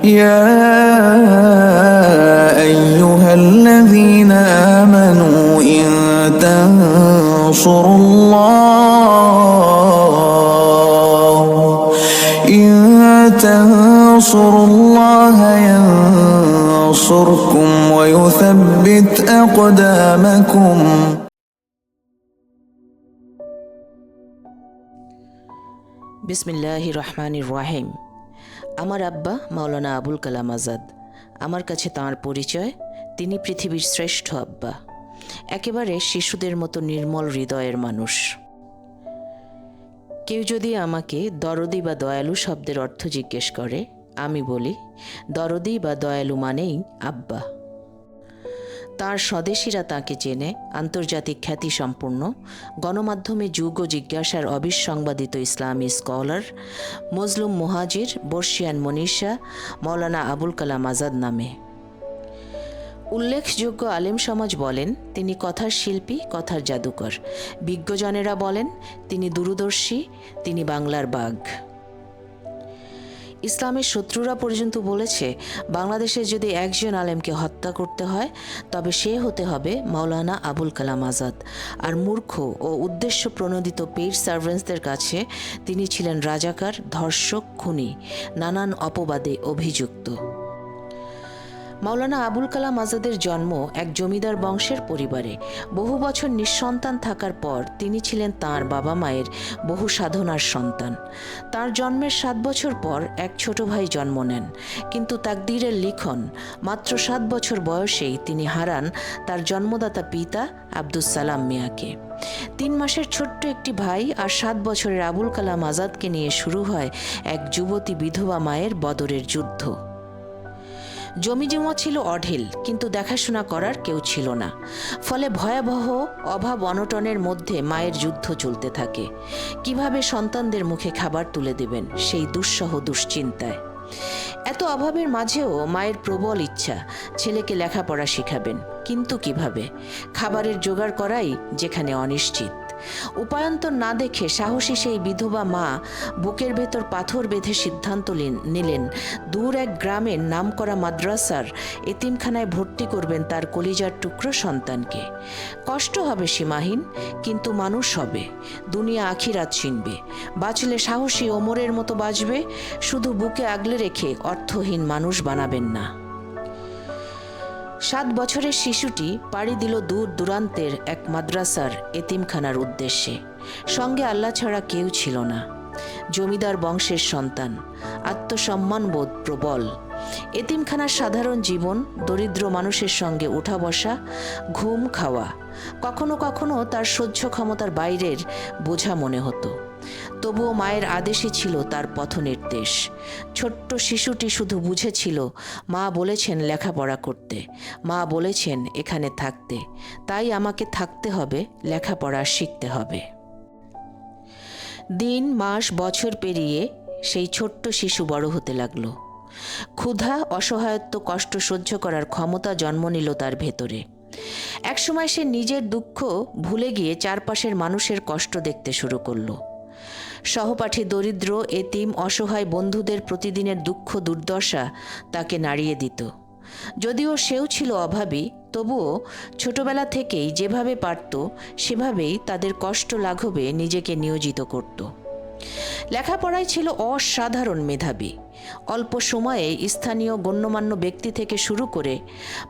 يا أيها الذين آمنوا إن تنصروا الله ينصركم ويثبت أقدامكم। বিসমিল্লাহির রহমানির রহিম। আমার আব্বা মাওলানা আবুল কালাম আজাদ। আমার কাছে তাঁর পরিচয়, তিনি পৃথিবীর শ্রেষ্ঠ আব্বা, একেবারে শিশুদের মতো নির্মল হৃদয়ের মানুষ। কেউ যদি আমাকে দরদি বা দয়ালু শব্দের অর্থ জিজ্ঞেস করে, আমি বলি দরদি বা দয়ালু মানেই আব্বা। তার স্বদেশীরা তাঁকে চেনে, আন্তর্জাতিক খ্যাতিসম্পন্ন, গণমাধ্যমে যুগ ও জিজ্ঞাসার অবিসংবাদিত ইসলামী স্কলার, মজলুম মুহাজির, বর্ষিয়ান মনীষা মাওলানা আবুল কালাম আজাদ নামে। উল্লেখযোগ্য আলেম সমাজ বলেন তিনি কথার শিল্পী, কথার জাদুকর। বিজ্ঞজনেরা বলেন তিনি দূরদর্শী, তিনি বাংলার বাঘ। ইসলামের শত্রুরা পর্যন্ত বলেছে বাংলাদেশে যদি একজন আলেমকে হত্যা করতে হয় তবে সে হতে হবে মাওলানা আবুল কালাম আজাদ। আর মূর্খ ও উদ্দেশ্য প্রণোদিত পেইড সার্ভেন্টসদের কাছে তিনি ছিলেন রাজাকার, ধর্ষক, খুনি, নানান অপবাদে অভিযুক্ত। মাওলানা আবুল কালাম আজাদের জন্ম এক জমিদার বংশের পরিবারে। বহু বছর নিঃসন্তান থাকার পর তিনি ছিলেন তাঁর বাবা মায়ের বহু সাধনার সন্তান। তার জন্মের 7 বছর পর এক ছোট ভাই জন্ম নেন, কিন্তু তাকদীরের লিখন মাত্র 7 বছর বয়সেই তিনি হারান তার জন্মদাতা পিতা আব্দুস সালাম মিয়াকে। 3 মাসের ছোট্ট একটি ভাই আর 7 বছরের আবুল কালাম আজাদকে নিয়ে শুরু হয় এক যুবতী বিধবা মায়ের বদরের যুদ্ধ। জমিজমা ছিল অঢেল, কিন্তু দেখাশোনা করার কেউ ছিল না। ফলে ভয়াবহ অভাব অনটনের মধ্যে মায়ের যুদ্ধ চলতে থাকে। কিভাবে সন্তানদের মুখে খাবার তুলে দেবেন সেই দুঃসহ দুশ্চিন্তায়। এত অভাবের মাঝেও মায়ের প্রবল ইচ্ছা ছেলেকে লেখাপড়া শেখাবেন, কিন্তু কিভাবে? খাবারের জোগাড় করাই যেখানে অনিশ্চিত। উপায়ন্তর না দেখে সাহসী সেই বিধবা মা বুকের ভেতর পাথর বেঁধে সিদ্ধান্ত নিলেন দূর এক গ্রামের নামকরা মাদ্রাসার এতিমখানায় ভর্তি করবেন তার কলিজার টুকরো সন্তানকে। কষ্ট হবে সীমাহীন, কিন্তু মানুষ হবে, দুনিয়া আখিরাত চিনবে। বাঁচলে সাহসী ওমরের মতো বাঁচবে, শুধু বুকে আগলে রেখে অর্থহীন মানুষ বানাবেন না। 7 বছরের শিশুটি পাড়ি দিল দূর দূরান্তের এক মাদ্রাসার এতিমখানার উদ্দেশ্যে। সঙ্গে আল্লাহ ছাড়া কেউ ছিল না। জমিদার বংশের সন্তান, আত্মসম্মানবোধ প্রবল। এতিমখানার সাধারণ জীবন, দরিদ্র মানুষের সঙ্গে উঠা বসা, ঘুম খাওয়া কখনো কখনো তার সহ্য ক্ষমতার বাইরের বোঝা মনে হতো। তবুও মায়ের আদেশই ছিল তার পথনির্দেশ। ছোট্ট শিশুটি শুধু বুঝেছিল মা বলেছেন লেখাপড়া করতে, মা বলেছেন এখানে থাকতে, তাই আমাকে থাকতে হবে, লেখাপড়া শিখতে হবে। দিন, মাস, বছর পেরিয়ে সেই ছোট্ট শিশু বড় হতে লাগলো। ক্ষুধা, অসহায়ত্ব, কষ্ট সহ্য করার ক্ষমতা জন্ম নিল তার ভেতরে। একসময় সে নিজের দুঃখ ভুলে গিয়ে চারপাশের মানুষের কষ্ট দেখতে শুরু করলো। সহপাঠী দরিদ্র, এতিম, অসহায় বন্ধুদের প্রতিদিনের দুঃখ দুর্দশা তাকে নাড়িয়ে দিত। যদিও সেও ছিল অভাবী, তবুও ছোটবেলা থেকেই যেভাবে পারত সেভাবেই তাদের কষ্ট লাঘবে নিজেকে নিয়োজিত করত। লেখাপড়ায় ছিল অসাধারণ মেধাবী। অল্প সময়ে স্থানীয় গণ্যমান্য ব্যক্তি থেকে শুরু করে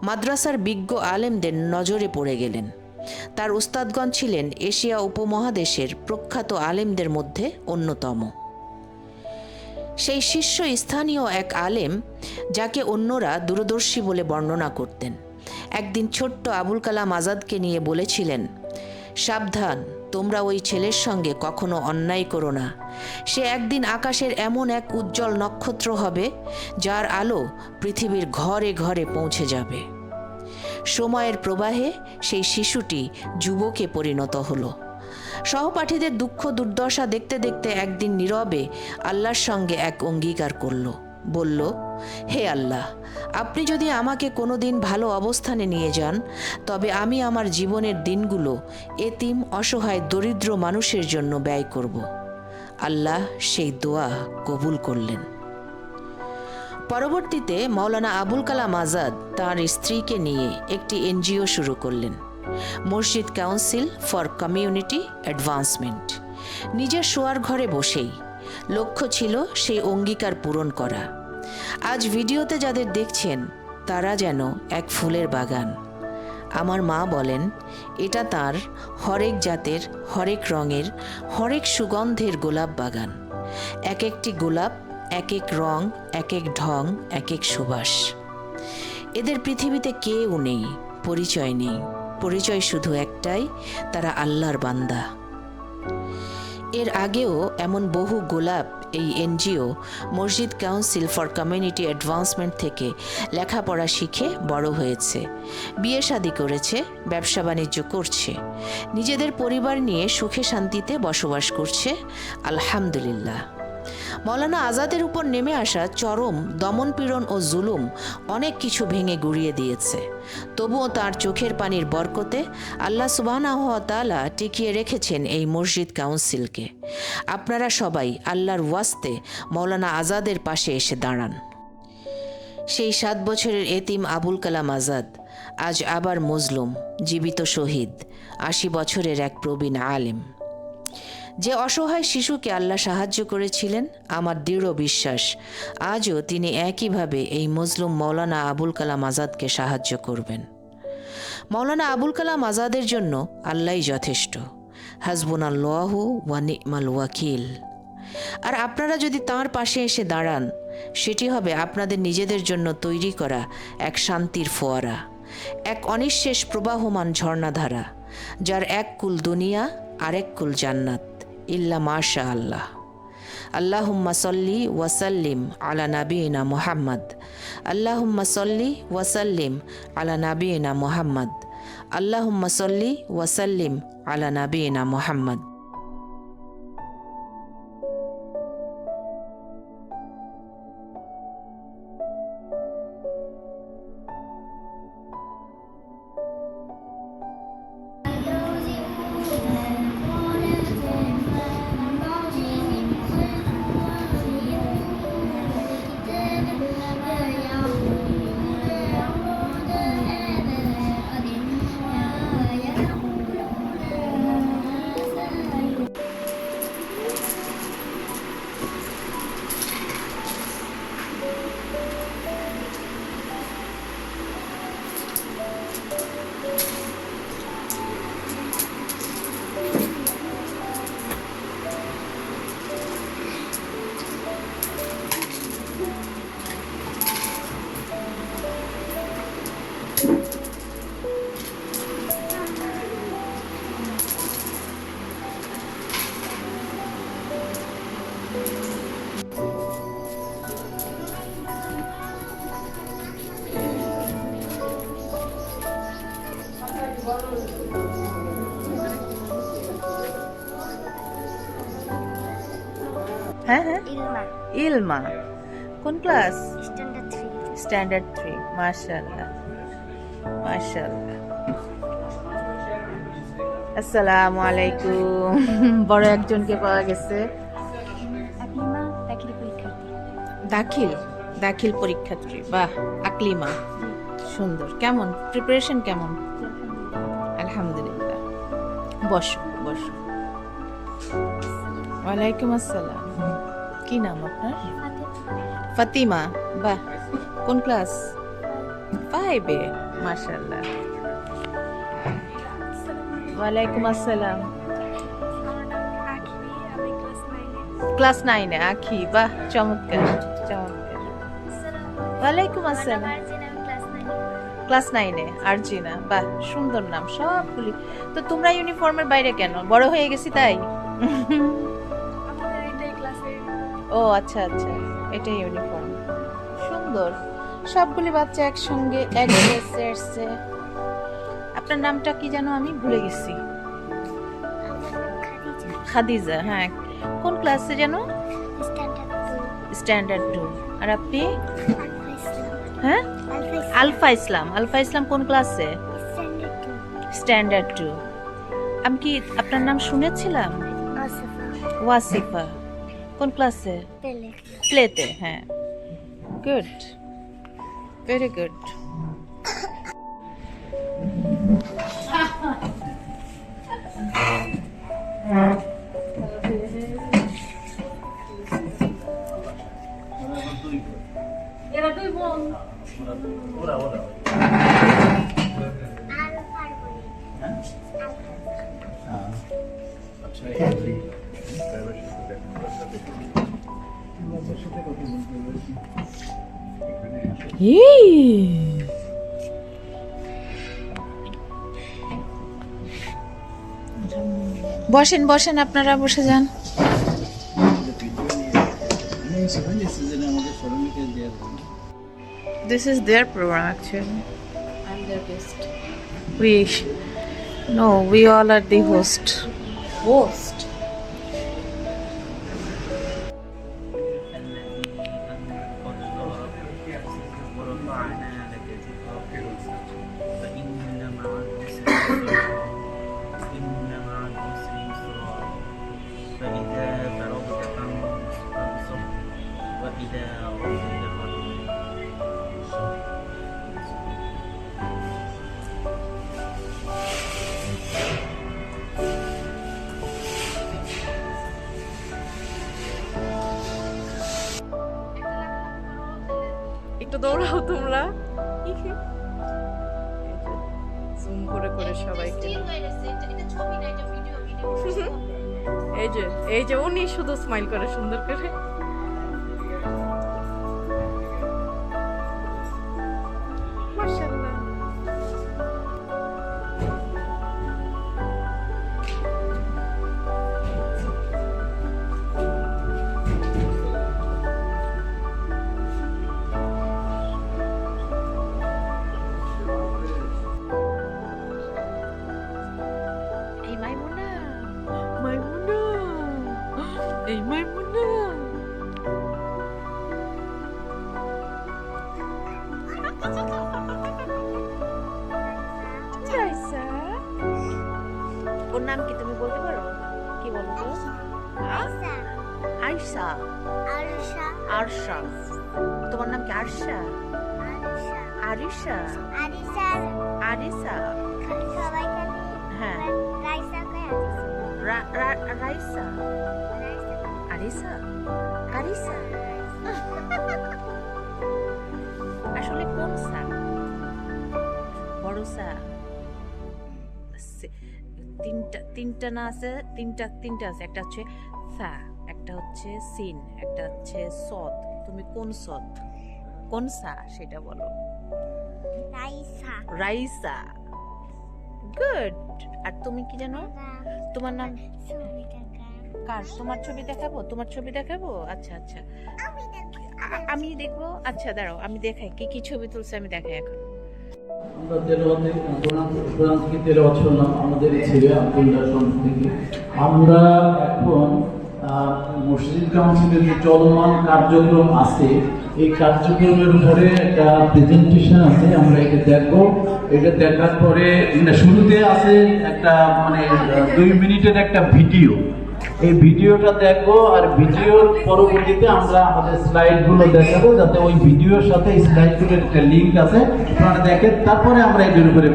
মাদ্রাসার বিজ্ঞ আলেমদের নজরে পড়ে গেলেন। তার উস্তাদগণ ছিলেন এশিয়া উপমহাদেশের প্রখ্যাত আলেমদের মধ্যে অন্যতম। সেই শিষ্য স্থানীয় এক আলেম, যাকে অন্যরা দূরদর্শী বলে বর্ণনা করতেন, একদিন ছোট্ট আবুল কালাম আজাদকে নিয়ে বলেছিলেন, সাবধান, তোমরা ওই ছেলের সঙ্গে কখনো অন্যায় করো না। সে একদিন আকাশের এমন এক উজ্জ্বল নক্ষত্র হবে যার আলো পৃথিবীর ঘরে ঘরে পৌঁছে যাবে। সময়ের প্রবাহে সেই শিশুটি যুবকে পরিণত হলো। সহপাঠীদের দুঃখ দুর্দশা দেখতে দেখতে একদিন নীরবে আল্লাহর সঙ্গে এক অঙ্গীকার করল। বলল, হে আল্লাহ, আপনি যদি আমাকে কোনোদিন ভালো অবস্থানে নিয়ে যান, তবে আমি আমার জীবনের দিনগুলো এতিম, অসহায়, দরিদ্র মানুষের জন্য ব্যয় করব। আল্লাহ সেই দোয়া কবুল করলেন। পরবর্তীতে মৌলানা আবুল কালাম আজাদ তাঁর স্ত্রীকে নিয়ে একটি এনজিও শুরু করলেন, মসজিদ কাউন্সিল ফর কমিউনিটি অ্যাডভান্সমেন্ট। নিজের শোয়ার ঘরে বসেই লক্ষ্য ছিল সেই অঙ্গীকার পূরণ করা। আজ ভিডিওতে যাদের দেখছেন তারা যেন এক ফুলের বাগান। আমার মা বলেন এটা তার হরেক জাতের, হরেক রঙের, হরেক সুগন্ধের গোলাপ বাগান। এক একটি গোলাপ এক এক রং, এক এক ঢং, এক এক সুবাস। এদের পৃথিবীতে কেউ নেই, পরিচয় নেই, পরিচয় শুধু একটাই, তারা আল্লাহর বান্দা। এর আগেও এমন বহু গোলাপ এই এনজিও মসজিদ কাউন্সিল ফর কমিউনিটি অ্যাডভান্সমেন্ট থেকে লেখাপড়া শিখে বড় হয়েছে, বিয়ে শাদী করেছে, ব্যবসা বাণিজ্য করছে, নিজেদের পরিবার নিয়ে সুখে শান্তিতে বসবাস করছে, আলহামদুলিল্লাহ। মৌলানা আজাদের উপর নেমে আসা চরম দমনপীড়ন ও জুলুম অনেক কিছু ভেঙে গুড়িয়ে দিয়েছে। তবুও তার চোখের পানির বরকতে আল্লাহ সুবহানাহু ওয়া তাআলা টিকিয়ে রেখেছেন এই মসজিদ কাউন্সিলকে। আপনারা সবাই আল্লাহর ওয়াস্তে মৌলানা আজাদের পাশে এসে দাঁড়ান। সেই 7 বছরের এতিম আবুল কালাম আজাদ আজ আবার মজলুম, জীবিত শহীদ, 80 বছরের এক প্রবীণ আলেম। যে অসহায় শিশুকে আল্লাহ সাহায্য করেছিলেন, আমার দৃঢ় বিশ্বাস আজও তিনি একইভাবে এই মজলুম মৌলানা আবুল কালাম আজাদকে সাহায্য করবেন। মৌলানা আবুল কালাম আজাদের জন্য আল্লাহই যথেষ্ট। হাসবুনাল্লাহু ওয়া নি'মাল ওয়াকিল। আর আপনারা যদি তাঁর পাশে এসে দাঁড়ান, সেটি হবে আপনাদের নিজেদের জন্য তৈরি করা এক শান্তির ফোয়ারা, এক অনিঃশেষ প্রবাহমান ঝর্ণাধারা, যার এক কুল দুনিয়া আরেক কুল জান্নাত, ইল্লা মাশা আল্লাহ। আল্লাহুম্মা সল্লি ওয়াসাল্লিম আলা নাবিয়িনা মুহাম্মদ। আল্লাহুম্মা সল্লি ওয়াসাল্লিম আলা নাবিয়িনা মুহাম্মদ। আল্লাহুম্মা সল্লি ওয়াসাল্লিম আলা নাবিয়িনা মুহাম্মদ। হ্যাঁ হ্যাঁ, ইলমা ইলমা কোন ক্লাস? স্ট্যান্ডার্ড 3। স্ট্যান্ডার্ড 3। মাশাআল্লাহ মাশাআল্লাহ। আসসালামু আলাইকুম। বড় একজনকে পাওয়া গেছে। আকলিমা দাখিল পরীক্ষার্থী। দাখিল পরীক্ষার্থী। বাহ, আকলিমা, সুন্দর। কেমন প্রিপারেশন কেমন? আলহামদুলিল্লাহ। বসো বসো। ওয়ালাইকুম আসসালাম। কি নাম আপনার? ফাতিমা। বাহ, কোন ক্লাস? 5 এ। মাশাআল্লাহ। ওয়ালাইকুম আসসালাম। ক্লাস 9 এ। আখি। বাহ, চমৎকার চমৎকার। ওয়ালাইকুম আসসালাম। ক্লাস 9 এ। আরজিনা। বাহ, সুন্দর নাম সবগুলি। তো তোমরা ইউনিফর্মের বাইরে কেন? বড় হয়ে গেছি তাই? ও আচ্ছা আচ্ছা, এটাই ইউনিফর্ম। সুন্দর, সবগুলি বাচ্চা একসঙ্গে এক ড্রেসে এসেছে। আপনার নামটা কি যেন? আমি ভুলে গেছি। খাদিজা। হ্যাঁ, কোন ক্লাসে যেন? স্ট্যান্ডার্ড 2। আর আপনি? হ্যাঁ, আলফা ইসলাম। আলফা ইসলাম কোন ক্লাসে? স্ট্যান্ডার্ড 2। আমি কি আপনার নাম শুনেছিলাম? ওয়াসিফা। কোন ক্লাসে? প্লেতে। হ্যাঁ, গুড, ভেরি গুড। বসেন বসেন, আপনারা বসে যান। This is their program actually. I'm their guest. We all are the host. Host. একটু দৌড়াও তোমরা, জুম করে করে সবাইকে। এই যে উনি শুধু স্মাইল করে সুন্দর করে। মাশাআল্লাহ। এই মাইমুনা রাইসা, ওর নাম কি তুমি বলতে পারো? কি বলো তো? আয়শা। আরশা। তোমার নাম কি আরশা? আরিশা। আরিসা। হ্যাঁ, রাইসা। আরিসা। কারিসা। আসলে কোন সা? বড় সা? তিনটা না আছে, তিনটা আছে। একটা হচ্ছে সা, একটা হচ্ছে সিন, একটা হচ্ছে সদ। তুমি কোন সদ, কোন সা সেটা বলো। রাইসা। গুড। আর তুমি কি জানো? তোমার নাম কার? তোমার ছবি দেখাবো? তোমার ছবি দেখাবো? আচ্ছা আচ্ছা, আমি দেখবো। আচ্ছা দাঁড়াও, আমি দেখাই কি কি ছবি তুলছে, আমি দেখাই এখন। আমরা তেলাওয়াতে কোরআন থেকে তেলাওয়াত শুনলাম আমাদের ছেলে আব্দুল্লাহ থেকে। আমরা এখন মসজিদ কাউন্সিলের যে চলমান কার্যক্রম আছে, এই কার্যক্রমের উপরে একটা প্রেজেন্টেশন আছে, আমরা এটা দেখবো। এটা দেখার পরে শুরুতে আছে একটা 2 মিনিটের একটা ভিডিও, এই ভিডিওটা দেখবো। আর ভিডিওর পরবর্তীতে আমরা আমাদের স্লাইডগুলো দেখাবো, যাতে ওই ভিডিওর সাথে স্লাইডগুলোর একটা লিঙ্ক আছে, আপনারা দেখেন। তারপরে আমরা এটার উপরে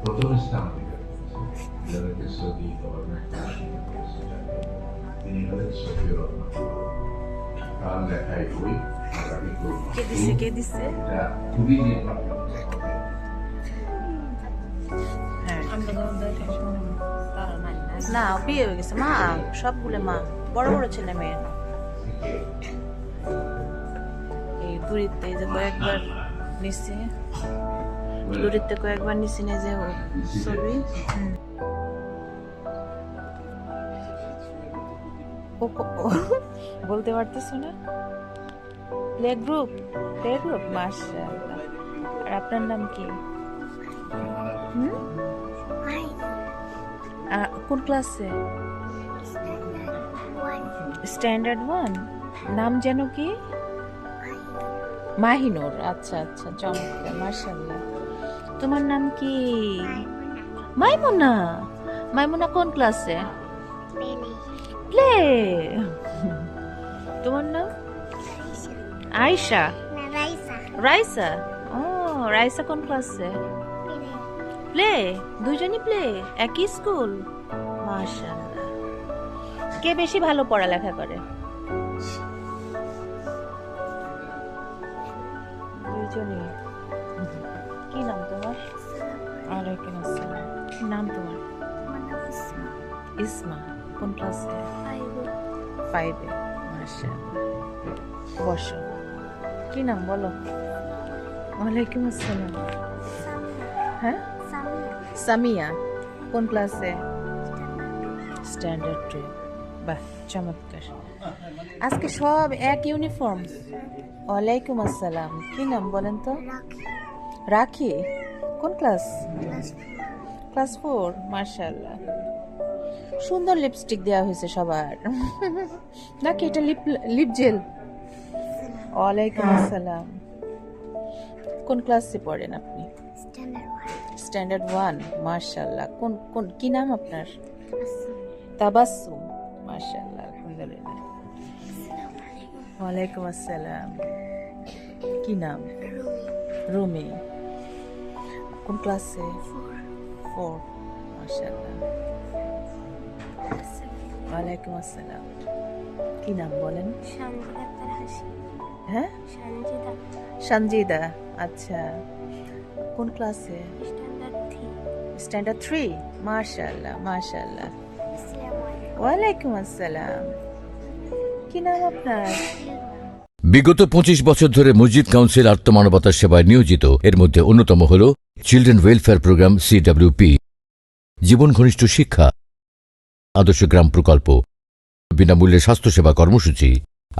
প্রথম স্থান থেকে যাদেরকে সৌদি তিনি হলেন সফিউর রহমান। তার লেখা এই বই কে দিছে? এটা খুবই না, বিয়ে হয়ে গেছে মা, সবগুলো মা, বড় বড় ছেলে মেয়ে। এই দূরিতে যে কয়েকবার নিচ্ছে, দূরিতে কয়েকবার নিচ্ছে না যে ছবি। বলতে পারতেছো না? প্লে গ্রুপ, মাশাআল্লাহ। আর আপনার নাম কি? কোন ক্লাসে? স্ট্যান্ডার্ড 1। নাম যেন কি? মাহিনুর। আচ্ছা আচ্ছা, চমৎকার, মাশাআল্লাহ। তোমার নাম কি? মাইমুনা। মাইমুনা কোন ক্লাসে? প্লে। তোমার নাম? আয়েশা, না রাইসা রাইসা। ও রাইসা কোন ক্লাসে? প্লে, দুইজনই প্লে, একই স্কুল। মাশাআল্লাহ। কে বেশি ভালো পড়ালেখা করে? দুইজনই। কি নাম তোমার? ওয়ালাইকুম আসসালাম। কি নাম তোমার? ইসমা। কোন ক্লাসে? 5-এ। মাশাআল্লাহ। বসো। কি নাম বলো? ওয়ালাইকুম আসসালাম। হ্যাঁ, সামিয়া। কোন ক্লাসে? স্ট্যান্ডার্ড 2। বাহ, চমৎকার। আজকে সব এক ইউনিফর্ম। ওয়ালাইকুম আসসালাম। কি নাম বলেন তো? রাখি। কোন ক্লাস? ক্লাস 4। মাশাআল্লাহ। সুন্দর লিপস্টিক দেওয়া হয়েছে সবার। নাকি এটা লিপ জেল? ওয়ালাইকুম আসসালাম। কোন ক্লাসে পড়েন আপনি? স্ট্যান্ডার্ড 1। মাশাআল্লাহ। কোন কোন কি নাম আপনার? তাবাসসুম। মাশাআল্লাহ, আলহামদুলিল্লাহ। ওয়ালাইকুম আসসালাম। কি নাম? রুমি। কোন ক্লাসে? 4। মাশাআল্লাহ। ওয়ালাইকুম আসসালাম। কি নাম বলেন? হ্যাঁ, সঞ্জিদা। আচ্ছা, কোন ক্লাসে? স্ট্যান্ডার্ড 3। মাশাআল্লাহ, মাশাআল্লাহ। ওয়ালাইকুম আসসালাম। কি নাম আপনার? বিগত 25 বছর ধরে মসজিদ কাউন্সিল আত্মমানবতার সেবায় নিয়োজিত। এর মধ্যে অন্যতম হল চিলড্রেন ওয়েলফেয়ার প্রোগ্রাম CWP, জীবন ঘনিষ্ঠ শিক্ষা, আদর্শ গ্রাম প্রকল্প, বিনামূল্যে স্বাস্থ্যসেবা কর্মসূচি।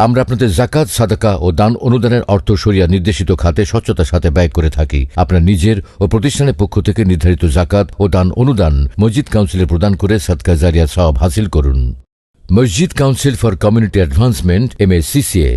আমরা আপনাদের জাকাত, সাদাকা ও দান অনুদানের অর্থ শরিয়া নির্দেশিত খাতে স্বচ্ছতার সাথে ব্যয় করে থাকি। আপনার নিজের ও প্রতিষ্ঠানের পক্ষ থেকে নির্ধারিত জাকাত ও দান অনুদান মসজিদ কাউন্সিলে প্রদান করে সাদকা জারিয়া সওয়াব হাসিল করুন। মসজিদ council for community advancement MACCA